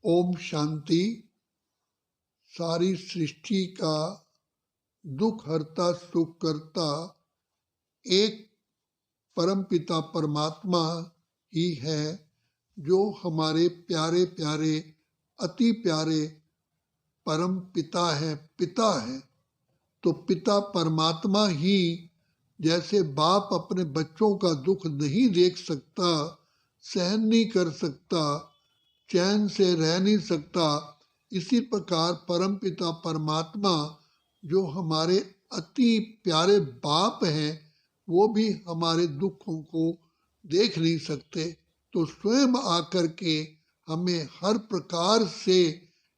ओम शांति। सारी सृष्टि का दुख हरता सुख करता एक परमपिता परमात्मा ही है, जो हमारे प्यारे प्यारे अति प्यारे परम पिता है, पिता है। तो पिता परमात्मा ही जैसे बाप अपने बच्चों का दुख नहीं देख सकता, सहन नहीं कर सकता, चैन से रह नहीं सकता, इसी प्रकार परमपिता परमात्मा जो हमारे अति प्यारे बाप हैं, वो भी हमारे दुखों को देख नहीं सकते। तो स्वयं आकर के हमें हर प्रकार से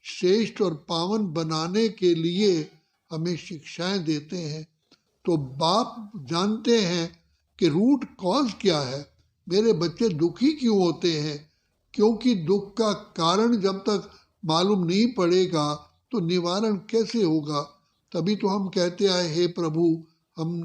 श्रेष्ठ और पावन बनाने के लिए हमें शिक्षाएं देते हैं। तो बाप जानते हैं कि रूट कॉज क्या है, मेरे बच्चे दुखी क्यों होते हैं, क्योंकि दुख का कारण जब तक मालूम नहीं पड़ेगा तो निवारण कैसे होगा। तभी तो हम कहते आए, हे प्रभु हम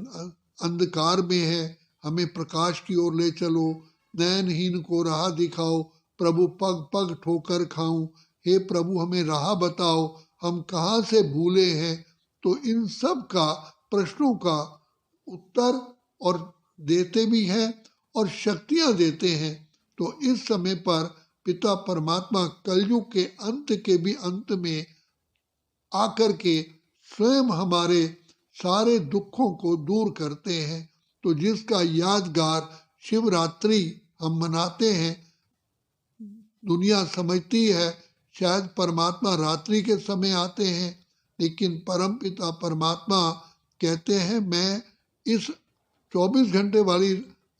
अंधकार में हैं, हमें प्रकाश की ओर ले चलो, नयनहीन को राह दिखाओ, प्रभु पग पग ठोकर खाऊं, हे प्रभु हमें राह बताओ, हम कहाँ से भूले हैं। तो इन सब का प्रश्नों का उत्तर और देते भी हैं और शक्तियां देते हैं। तो इस समय पर पिता परमात्मा कलयुग के अंत के भी अंत में आकर के स्वयं हमारे सारे दुखों को दूर करते हैं। तो जिसका यादगार शिवरात्रि हम मनाते हैं, दुनिया समझती है शायद परमात्मा रात्रि के समय आते हैं, लेकिन परमपिता परमात्मा कहते हैं मैं इस 24 घंटे वाली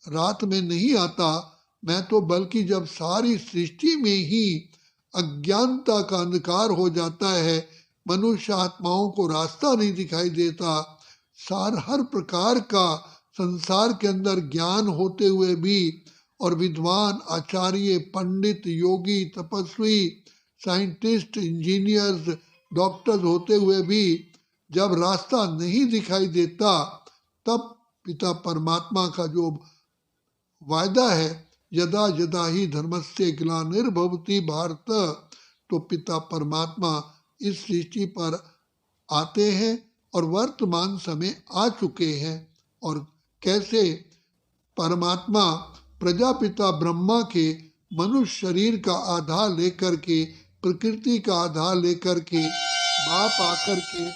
रात में नहीं आता, मैं तो बल्कि जब सारी सृष्टि में ही अज्ञानता का अंधकार हो जाता है, मनुष्य आत्माओं को रास्ता नहीं दिखाई देता, हर प्रकार का संसार के अंदर ज्ञान होते हुए भी और विद्वान आचार्य पंडित योगी तपस्वी साइंटिस्ट इंजीनियर्स डॉक्टर्स होते हुए भी जब रास्ता नहीं दिखाई देता, तब पिता परमात्मा का जो वायदा है, यदा यदा ही धर्मस्य ग्लानिर्भवति भारत, तो पिता परमात्मा इस सृष्टि पर आते हैं और वर्तमान समय आ चुके हैं। और कैसे परमात्मा प्रजापिता ब्रह्मा के मनुष्य शरीर का आधार लेकर के, प्रकृति का आधार लेकर के बाप आकर के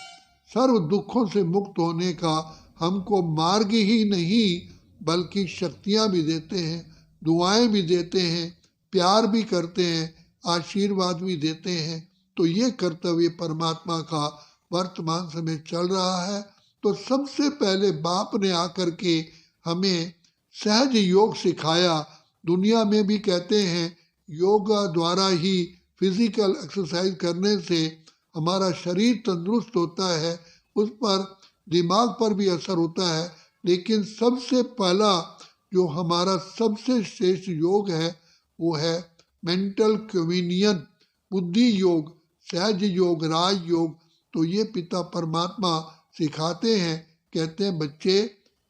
सर्व दुखों से मुक्त होने का हमको मार्ग ही नहीं बल्कि शक्तियां भी देते हैं, दुआएं भी देते हैं, प्यार भी करते हैं, आशीर्वाद भी देते हैं। तो ये कर्तव्य परमात्मा का वर्तमान समय चल रहा है। तो सबसे पहले बाप ने आकर के हमें सहज योग सिखाया। दुनिया में भी कहते हैं योग द्वारा ही, फिजिकल एक्सरसाइज करने से हमारा शरीर तंदुरुस्त होता है, उस पर दिमाग पर भी असर होता है, लेकिन सबसे पहला जो हमारा सबसे श्रेष्ठ योग है वो है मेंटल कम्युनियन, बुद्धि योग, सहज योग, राज योग। तो ये पिता परमात्मा सिखाते हैं, कहते हैं बच्चे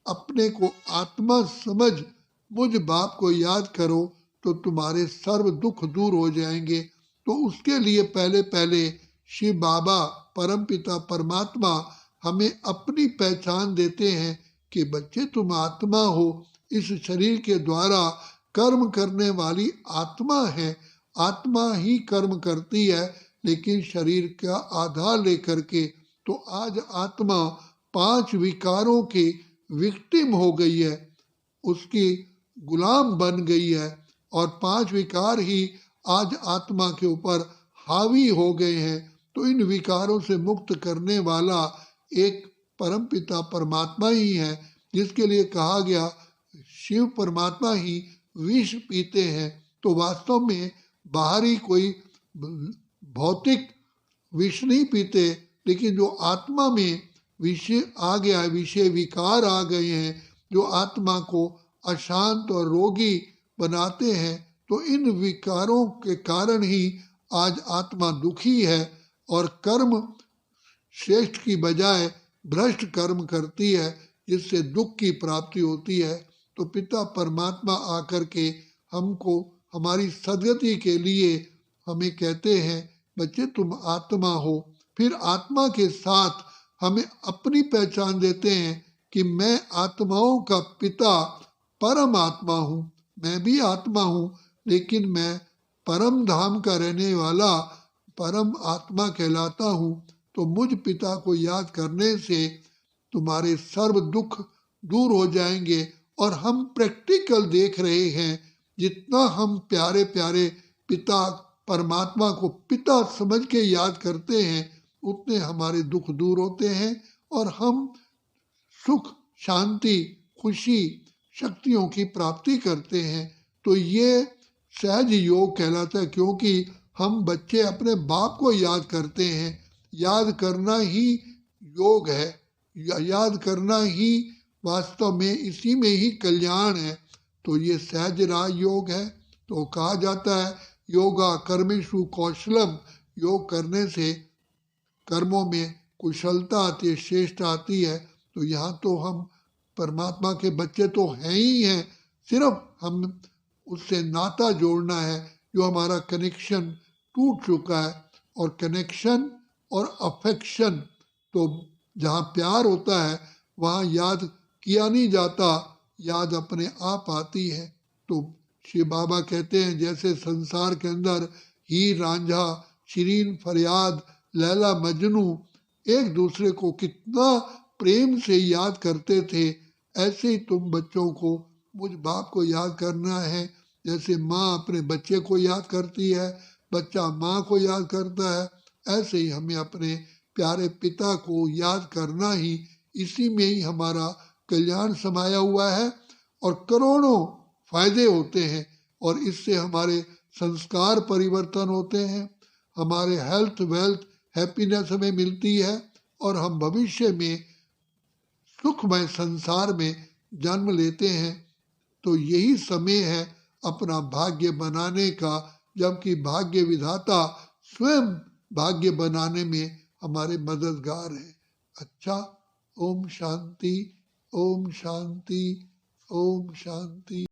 अपने को आत्मा समझ मुझ बाप को याद करो तो तुम्हारे सर्व दुख दूर हो जाएंगे। तो उसके लिए पहले पहले शिव बाबा परमपिता परमात्मा हमें अपनी पहचान देते हैं कि बच्चे तुम आत्मा हो, इस शरीर के द्वारा कर्म करने वाली आत्मा है, आत्मा ही कर्म करती है, लेकिन शरीर का आधार लेकर के। तो आज आत्मा 5 विकारों की विक्टिम हो गई है, उसकी गुलाम बन गई है, और 5 विकार ही आज आत्मा के ऊपर हावी हो गए हैं। तो इन विकारों से मुक्त करने वाला एक परमपिता परमात्मा ही है, जिसके लिए कहा गया शिव परमात्मा ही विष पीते हैं। तो वास्तव में बाहरी कोई भौतिक विष नहीं पीते, लेकिन जो आत्मा में विष आ गया है, विषय विकार आ गए हैं जो आत्मा को अशांत और रोगी बनाते हैं, तो इन विकारों के कारण ही आज आत्मा दुखी है और कर्म श्रेष्ठ की बजाय भ्रष्ट कर्म करती है, जिससे दुख की प्राप्ति होती है। तो पिता परमात्मा आकर के हमको हमारी सदगति के लिए हमें कहते हैं बच्चे तुम आत्मा हो, फिर आत्मा के साथ हमें अपनी पहचान देते हैं कि मैं आत्माओं का पिता परम आत्मा हूँ। मैं भी आत्मा हूँ, लेकिन मैं परम धाम का रहने वाला परम आत्मा कहलाता हूँ। तो मुझ पिता को याद करने से तुम्हारे सर्व दुख दूर हो जाएंगे। और हम प्रैक्टिकल देख रहे हैं, जितना हम प्यारे प्यारे पिता परमात्मा को पिता समझ के याद करते हैं, उतने हमारे दुख दूर होते हैं और हम सुख, शांति, खुशी, शक्तियों की प्राप्ति करते हैं। तो ये सहज योग कहलाता है, क्योंकि हम बच्चे अपने बाप को याद करते हैं। याद करना ही योग है, याद करना ही वास्तव में इसी में ही कल्याण है। तो ये सहज राज योग है। तो कहा जाता है योगा कर्मेषु कौशलम, योग करने से कर्मों में कुशलता आती है, श्रेष्ठ आती है। तो यहाँ तो हम परमात्मा के बच्चे तो हैं ही हैं, सिर्फ हम उससे नाता जोड़ना है। जो हमारा कनेक्शन टूट चुका है, और कनेक्शन और अफेक्शन, तो जहाँ प्यार होता है वहाँ याद किया नहीं जाता, याद अपने आप आती है। तो श्री बाबा कहते हैं जैसे संसार के अंदर हीर रांझा, शिरीन फरियाद, लैला मजनू एक दूसरे को कितना प्रेम से याद करते थे, ऐसे ही तुम बच्चों को मुझ बाप को याद करना है। जैसे माँ अपने बच्चे को याद करती है, बच्चा माँ को याद करता है, ऐसे ही हमें अपने प्यारे पिता को याद करना ही, इसी में ही हमारा कल्याण समाया हुआ है। और करोड़ों फायदे होते हैं, और इससे हमारे संस्कार परिवर्तन होते हैं, हमारे हेल्थ वेल्थ हैप्पीनेस हमें मिलती है, और हम भविष्य में सुखमय संसार में जन्म लेते हैं। तो यही समय है अपना भाग्य बनाने का, जबकि भाग्य विधाता स्वयं भाग्य बनाने में हमारे मददगार है। अच्छा, ओम शांति, ओम शांति, ओम शांति।